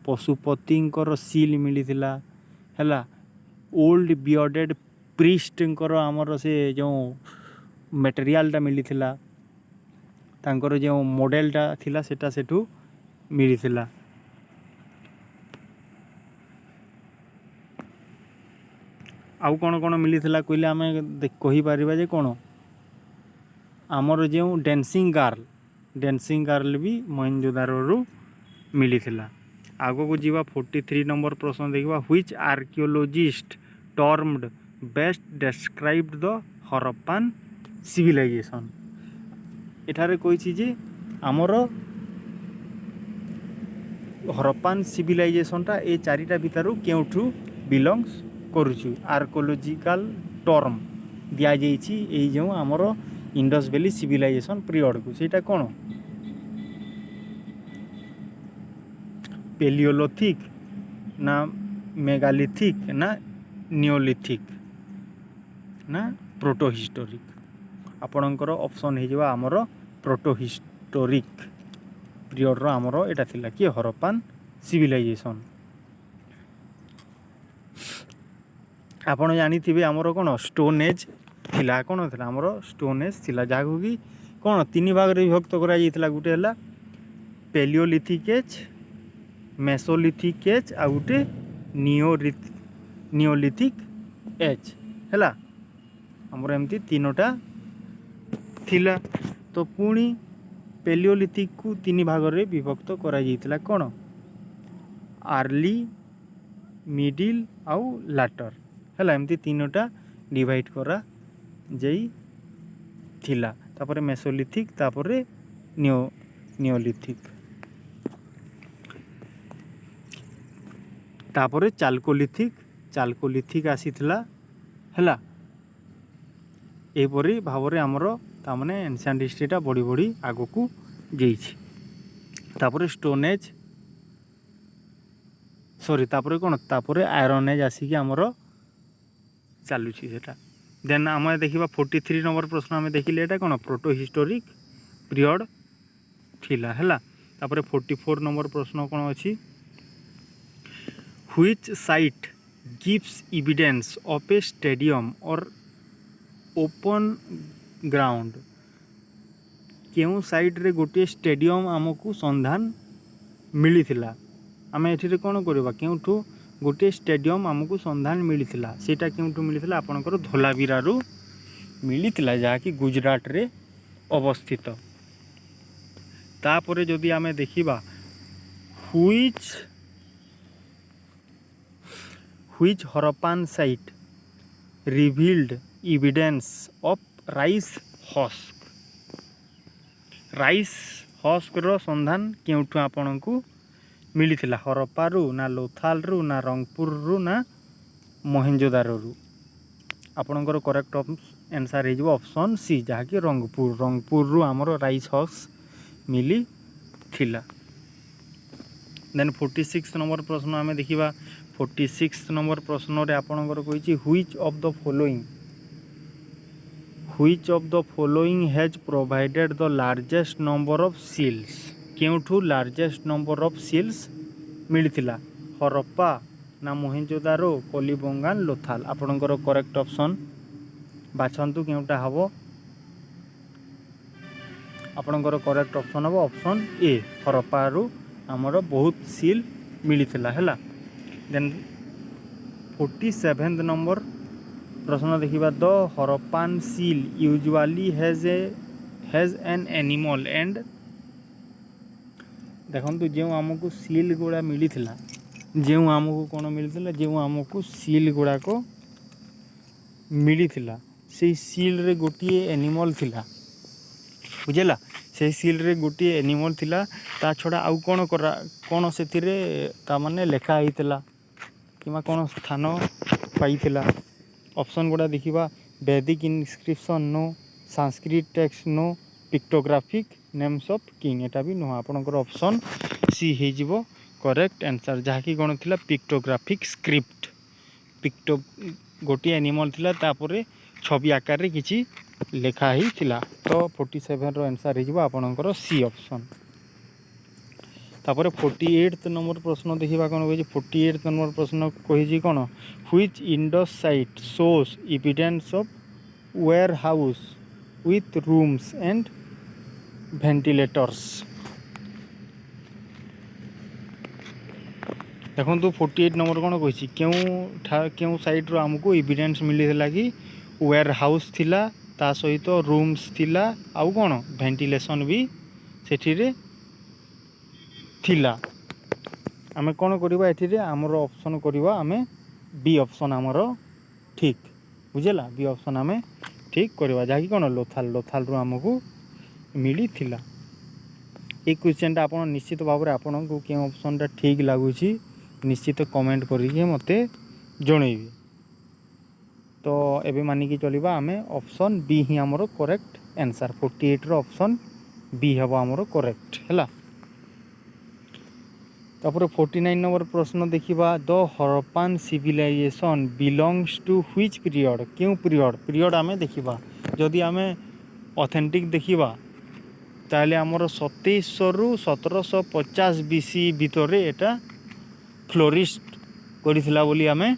ପଶୁପତିଙ୍କର ସିଲ୍ ମିଳିଥିଲା ହେଲା। ଓଲ୍ଡ ବିୟର୍ଡେଡ଼ ପ୍ରିଷ୍ଟଙ୍କର ଆମର ସେ ଯେଉଁ ମେଟେରିଆଲଟା ମିଳିଥିଲା, ତାଙ୍କର ଯେଉଁ ମଡ଼େଲଟା ଥିଲା ସେଟା ସେଠୁ ମିଳିଥିଲା। ଆଉ କ'ଣ କ'ଣ ମିଳିଥିଲା କହିଲେ ଆମେ କହିପାରିବା ଯେ କ'ଣ ଆମର ଯେଉଁ ଡ୍ୟାନ୍ସିଂ ଗାର୍ଲ ବି ମହେଞ୍ଜୋଦାରୋରୁ ମିଳିଥିଲା। ଆଗକୁ ଯିବା 43 ନମ୍ବର ପ୍ରଶ୍ନ ଦେଖିବା which archaeologist termed best described the Harappan civilization. ଏଠାରେ କହିଛି ଯେ ଆମର ହରପ୍ପାନ ସିଭିଲାଇଜେସନ୍ଟା ଏ ଚାରିଟା ଭିତରୁ କେଉଁଠୁ ବିଲଙ୍ଗସ୍ କରୁଛୁ। ଆର୍କିଓଲୋଜିକାଲ ଟର୍ମ ଦିଆଯାଇଛି ଏଇ ଯେଉଁ ଆମର ଇଣ୍ଡସ୍ ଭ୍ୟାଲି ସିଭିଲାଇଜେସନ୍ ପିରିୟଡ଼କୁ, ସେଇଟା କ'ଣ ପେଲିଓଲିଥିକ୍, ନା ମେଗାଲିଥିକ୍, ନା ନିଓଲିଥିକ୍, ନା ପ୍ରୋଟୋହିଷ୍ଟୋରିକ୍। ଆପଣଙ୍କର ଅପସନ୍ ହେଇଯିବ ଆମର ପ୍ରୋଟୋହିଷ୍ଟୋରିକ୍ ପିରିୟଡ଼ର ଆମର ଏଇଟା ଥିଲା କି ହରପ୍ପାନ ସିଭିଲାଇଜେସନ୍। ଆପଣ ଜାଣିଥିବେ ଆମର କ'ଣ ଷ୍ଟୋନ୍ ଏଜ୍ ଥିଲା, କ'ଣ ଥିଲା ଆମର ଷ୍ଟୋନ୍ ଏଜ୍ ଥିଲା, ଯାହାକୁ କି କ'ଣ ତିନି ଭାଗରେ ବିଭକ୍ତ କରାଯାଇଥିଲା। ଗୋଟେ ହେଲା ପେଲିଓଲିଥିକ୍ ଏଜ୍, ମେସୋଲିଥିକ୍ ଏଜ୍, ଆଉ ଗୋଟେ ନିଓଲିଥିକ୍ ଏଜ୍ ହେଲା। ଆମର ଏମିତି ତିନୋଟା ଥିଲା। ତ ପୁଣି ପେଲିଓଲିଥିକ୍କୁ ତିନି ଭାଗରେ ବିଭକ୍ତ କରାଯାଇଥିଲା, କ'ଣ ଆର୍ଲି, ମିଡ଼ିଲ୍ ଆଉ ଲାଟର୍ ହେଲା। ଏମିତି ତିନୋଟା ଡିଭାଇଡ଼ କରାଯାଇଥିଲା। ତାପରେ ମେସୋଲିଥିକ୍, ତାପରେ ନିଓଲିଥିକ୍, ତାପରେ ଚାଲକୋଲିଥିକ୍ ଆସିଥିଲା ହେଲା। ଏହିପରି ଭାବରେ ଆମର ତାମାନେ ଏନସିଆଣ୍ଟ ହିଷ୍ଟ୍ରିଟା ବଢ଼ି ବଢ଼ି ଆଗକୁ ଯାଇଛି। ତାପରେ ଷ୍ଟୋନ୍ ଏଜ୍ ତାପରେ କ'ଣ ତାପରେ ଆୟରନ୍ ଏଜ୍ ଆସିକି ଆମର ଚାଲୁଛି ସେଟା। ଦେନ୍ ଆମେ ଦେଖିବା 43 ନମ୍ବର ପ୍ରଶ୍ନ ଆମେ ଦେଖିଲେ ଏଇଟା କ'ଣ ପ୍ରୋଟୋହିଷ୍ଟୋରିକ୍ ପିରିୟଡ଼ ଥିଲା ହେଲା। ତାପରେ 44 ନମ୍ବର ପ୍ରଶ୍ନ କ'ଣ ଅଛି Which site gives evidence of a stadium or open ground? କେଉଁ ସାଇଟ୍ରେ ଗୋଟିଏ ଷ୍ଟାଡ଼ିୟମ୍ ଆମକୁ ସନ୍ଧାନ ମିଳିଥିଲା? ଆମେ ଏଠିରେ କ'ଣ କରିବା, କେଉଁଠୁ ଗୋଟିଏ ଷ୍ଟାଡ଼ିୟମ୍ ଆମକୁ ସନ୍ଧାନ ମିଳିଥିଲା, ସେଇଟା କେଉଁଠୁ ମିଳିଥିଲା? ଆପଣଙ୍କର ଧୋଲାବିରାରୁ ମିଳିଥିଲା, ଯାହାକି ଗୁଜୁରାଟରେ ଅବସ୍ଥିତ। ତାପରେ ଯଦି ଆମେ ଦେଖିବା which Harappan site revealed evidence of rice husk? Rice ହସ୍କର ସନ୍ଧାନ କେଉଁଠୁ ଆପଣଙ୍କୁ ମିଳିଥିଲା? ହରପ୍ପାରୁ, ନା ଲୋଥାଲରୁ, ନା ରଙ୍ଗପୁରରୁ, ନା ମହେଞ୍ଜୋଦାରୋରୁ? ଆପଣଙ୍କର କରେକ୍ଟ ଆନ୍ସର୍ ହେଇଯିବ ଅପସନ୍ ସି, ଯାହାକି ରଙ୍ଗପୁରରୁ ଆମର ରାଇସ୍ ହସ୍କ ମିଳିଥିଲା। ଦେନ୍ 46 ନମ୍ବର ପ୍ରଶ୍ନ ଆମେ ଦେଖିବା। 46 ନମ୍ବର ପ୍ରଶ୍ନରେ ଆପଣଙ୍କର କହିଛି which of the following has provided the largest number of seals? କେଉଁଠୁ ଲାର୍ଜେଷ୍ଟ ନମ୍ବର ଅଫ୍ ସିଲ୍ସ ମିଳିଥିଲା? ହରପ୍ପା, ନା ମହେଞ୍ଜୋଦାରୋ, କଲିବଙ୍ଗାନ, ଲୋଥାଲ? ଆପଣଙ୍କର କରେକ୍ଟ ଅପସନ୍ ବାଛନ୍ତୁ କେଉଁଟା ହେବ। ଆପଣଙ୍କର କରେକ୍ଟ ଅପସନ୍ ହେବ ଅପସନ୍ ଏ, ହରପ୍ପାରୁ ଆମର ବହୁତ ସିଲ୍ ମିଳିଥିଲା ହେଲା। ଦେନ୍ 47 ନମ୍ବର ପ୍ରଶ୍ନ ଦେଖିବା। The Harappan seal usually has an animal and ଦେଖନ୍ତୁ ଯେଉଁ ଆମକୁ ସିଲ୍ ଗୁଡ଼ା ମିଳିଥିଲା, ଯେଉଁ ଆମକୁ ସିଲ୍ ଗୁଡ଼ାକ ମିଳିଥିଲା, ସେଇ ସିଲ୍ରେ ଗୋଟିଏ ଏନିମଲ୍ ଥିଲା, ବୁଝିଲା? ସେଇ ସିଲ୍ରେ ଗୋଟିଏ ଏନିମଲ୍ ଥିଲା। ତା ଛଡ଼ା ଆଉ କ'ଣ ସେଥିରେ ତାମାନେ ଲେଖା ହେଇଥିଲା କିମ୍ବା କ'ଣ ସ୍ଥାନ ପାଇଥିଲା? ଅପସନ୍ ଗୁଡ଼ା ଦେଖିବା। ବୈଦିକ inscription no, Sanskrit text no, pictographic names of king, ଏଟା ବି ନୁହଁ। ଆପଣଙ୍କର ଅପସନ୍ ସି ହେଇଯିବ କରେକ୍ଟ ଆନ୍ସର୍, ଯାହାକି କ'ଣ ଥିଲା? ପିକ୍ଟୋଗ୍ରାଫିକ୍ ସ୍କ୍ରିପ୍ଟ। ଗୋଟିଏ ଆନିମଲ୍ ଥିଲା, ତାପରେ ଛବି ଆକାରରେ କିଛି ଲେଖା ହେଇଥିଲା। ତ 47ର ଆନ୍ସର୍ ହେଇଯିବ ଆପଣଙ୍କର ସି ଅପସନ୍। ତାପରେ 48 ନମ୍ବର ପ୍ରଶ୍ନ ଦେଖିବା। କ'ଣ କହିଛି? 48 ନମ୍ବର ପ୍ରଶ୍ନ କହିଛି କ'ଣ? which Indus site shows evidence of warehouse with rooms and ventilators? ଦେଖନ୍ତୁ 48 ନମ୍ବର କ'ଣ କହିଛି? କେଉଁ ସାଇଟ୍ରୁ ଆମକୁ ଏଭିଡେନ୍ସ ମିଳିଥିଲା କି ୱେୟାର ହାଉସ୍ ଥିଲା, ତା ସହିତ ରୁମ୍ସ ଥିଲା, ଆଉ କ'ଣ ଭେଣ୍ଟିଲେସନ୍ ବି ସେଠିରେ ଥିଲା। ଆମେ କ'ଣ କରିବା ଏଠିରେ? ଆମର ଅପସନ୍ କରିବା ଆମେ ବି ଅପସନ୍ ଆମର ଠିକ୍, ବୁଝିଲା? ବି ଅପସନ୍ ଆମେ ଠିକ୍ କରିବା, ଯାହାକି କ'ଣ? ଲୋଥାଲରୁ ଆମକୁ ମିଳିଥିଲା। ଏଇ କ୍ୱେଶ୍ଚନ୍ଟା ଆପଣ ନିଶ୍ଚିତ ଭାବରେ ଆପଣଙ୍କୁ କେଉଁ ଅପସନ୍ଟା ଠିକ୍ ଲାଗୁଛି ନିଶ୍ଚିତ କମେଣ୍ଟ କରିକି ମୋତେ ଜଣେଇବେ। ତ ଏବେ ମାନିକି ଚଳିବା ଆମେ ଅପସନ୍ ବି ହିଁ ଆମର କରେକ୍ଟ ଆନ୍ସର୍। 48ର ଅପସନ୍ ବି ହେବ ଆମର କରେକ୍ଟ ହେଲା। ତାପରେ 49 ନମ୍ବର ପ୍ରଶ୍ନ ଦେଖିବା। The Harappan civilization belongs to which period? କେଉଁ ପିରିୟଡ଼ ଆମେ ଦେଖିବା? ଯଦି ଆମେ ଅଥେଣ୍ଟିକ୍ ଦେଖିବା ତାହେଲେ ଆମର 2700ରୁ 1750 BC ଭିତରେ ଏଟା ଫ୍ଲୋରିଷ୍ଟ କରିଥିଲା ବୋଲି ଆମେ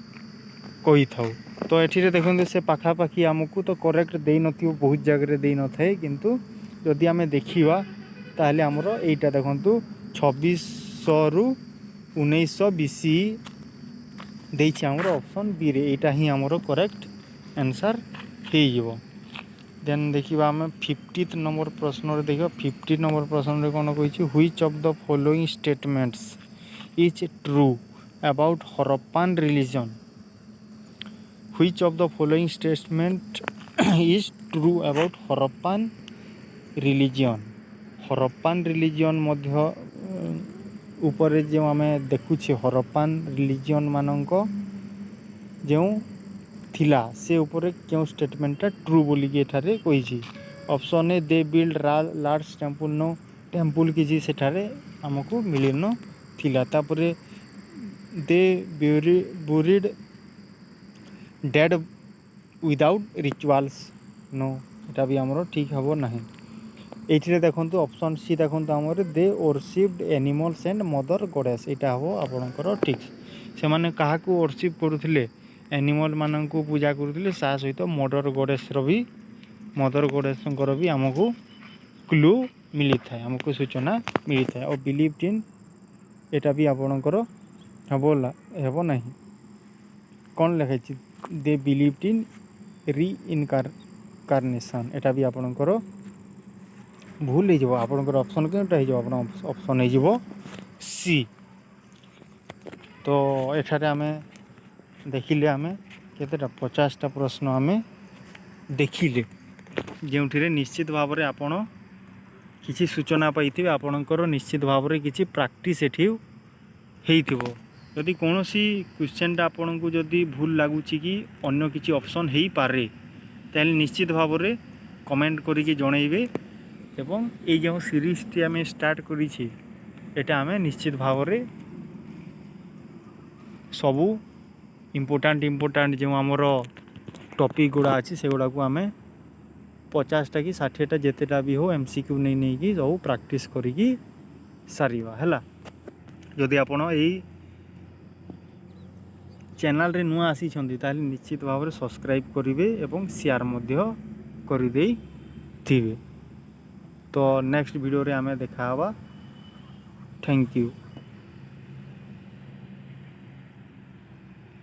କହିଥାଉ। ତ ଏଠିରେ ଦେଖନ୍ତୁ ସେ ପାଖାପାଖି ଆମକୁ ତ କରେକ୍ଟ ଦେଇନଥିବ, ବହୁତ ଜାଗାରେ ଦେଇନଥାଏ, କିନ୍ତୁ ଯଦି ଆମେ ଦେଖିବା ତାହେଲେ ଆମର ଏଇଟା ଦେଖନ୍ତୁ 2600ରୁ 1900 BC ଦେଇଛି ଆମର ଅପସନ୍ ବିରେ। ଏଇଟା ହିଁ ଆମର କରେକ୍ଟ ଆନ୍ସର୍ ହେଇଯିବ। ଦେନ୍ ଦେଖିବା ଆମେ 50 ନମ୍ବର ପ୍ରଶ୍ନରେ ଦେଖିବା। 50 ନମ୍ବର ପ୍ରଶ୍ନରେ କ'ଣ କହିଛି? Which of the following statements is true about Harappan religion? Which of the following statement is true about Harappan religion? Harappan religion ମଧ୍ୟ ଉପରେ ଯେଉଁ ଆମେ ଦେଖୁଛେ Harappan religion ମାନଙ୍କ ଯେଉଁ ଥିଲା ସେ ଉପରେ କେଉଁ ଷ୍ଟେଟମେଣ୍ଟଟା ଟ୍ରୁ ବୋଲିକି ଏଠାରେ କହିଛି? Option A they build large temple, no, temple କିଛି ସେଠାରେ ଆମକୁ ମିଳିନଥିଲା। ତାପରେ they buried dead without rituals, no, ଏଟା ବି ଆମର ଠିକ୍ ହେବ ନାହିଁ। ଏଇଥିରେ ଦେଖନ୍ତୁ ଅପସନ୍ ସି ଦେଖନ୍ତୁ ଆମର ଦେ ଓରସିପ୍ଡ ଏନିମଲ୍ସ ଆଣ୍ଡ ମଦର ଗଡେସ୍, ଏଇଟା ହେବ ଆପଣଙ୍କର ଠିକ୍। ସେମାନେ କାହାକୁ ବର୍ସିପ୍ କରୁଥିଲେ, ଏନିମଲ୍ ମାନଙ୍କୁ ପୂଜା କରୁଥିଲେ। ତା ସହିତ ମଦର ଗଡ଼େଶଙ୍କର ବି ଆମକୁ କ୍ଲୁ ମିଳିଥାଏ, ଆମକୁ ସୂଚନା ମିଳିଥାଏ। ଆଉ ବିଲିଭ୍ ଇନ୍ ଏଇଟା ବି ଆପଣଙ୍କର ହେବ ନାହିଁ। କ'ଣ ଲେଖାଇଛି? ଦେ ବିଲିଭ୍ ଇନ୍ ରିଇନକାର୍ନେସନ୍, ଏଇଟା ବି ଆପଣଙ୍କର ଭୁଲ ହେଇଯିବ। ଆପଣଙ୍କର ଅପସନ୍ କେଉଁଟା ହେଇଯିବ? ଆପଣ ଅପସନ୍ ହେଇଯିବ ସି। ତ ଏଠାରେ ଆମେ ଦେଖିଲେ କେତେଟା 50ଟା ପ୍ରଶ୍ନ ଆମେ ଦେଖିଲେ, ଯେଉଁଥିରେ ନିଶ୍ଚିତ ଭାବରେ ଆପଣ କିଛି ସୂଚନା ପାଇଥିବେ। ଆପଣଙ୍କର ନିଶ୍ଚିତ ଭାବରେ କିଛି ପ୍ରାକ୍ଟିସ୍ ଏଠି ହେଇଥିବ। ଯଦି କୌଣସି କ୍ୱେଶ୍ଚନ୍ଟା ଆପଣଙ୍କୁ ଯଦି ଭୁଲ ଲାଗୁଛି କି ଅନ୍ୟ କିଛି ଅପସନ୍ ହେଇପାରେ, ତାହେଲେ ନିଶ୍ଚିତ ଭାବରେ କମେଣ୍ଟ କରିକି ଜଣାଇବେ। ଏବଂ ଏଇ ଯେଉଁ ସିରିଜ୍ଟି ଆମେ ଷ୍ଟାର୍ଟ କରିଛି, ଏଇଟା ଆମେ ନିଶ୍ଚିତ ଭାବରେ ସବୁ ଇମ୍ପୋର୍ଟାଣ୍ଟ ଯେଉଁ ଆମର ଟପିକ୍ ଗୁଡ଼ା ଅଛି ସେଗୁଡ଼ାକୁ ଆମେ 50ଟା କି 60ଟା ଯେତେଟା ବି ହଉ MCQ ନେଇକି ସବୁ ପ୍ରାକ୍ଟିସ୍ କରିକି ସାରିବା ହେଲା। ଯଦି ଆପଣ ଏଇ ଚ୍ୟାନେଲ୍ରେ ନୂଆ ଆସିଛନ୍ତି ତାହେଲେ ନିଶ୍ଚିତ ଭାବରେ ସବସ୍କ୍ରାଇବ୍ କରିବେ ଏବଂ ସେୟାର ମଧ୍ୟ କରିଦେଇଥିବେ। ତ ନେକ୍ସଟ ଭିଡ଼ିଓରେ ଆମେ ଦେଖା ହେବା। Thank you.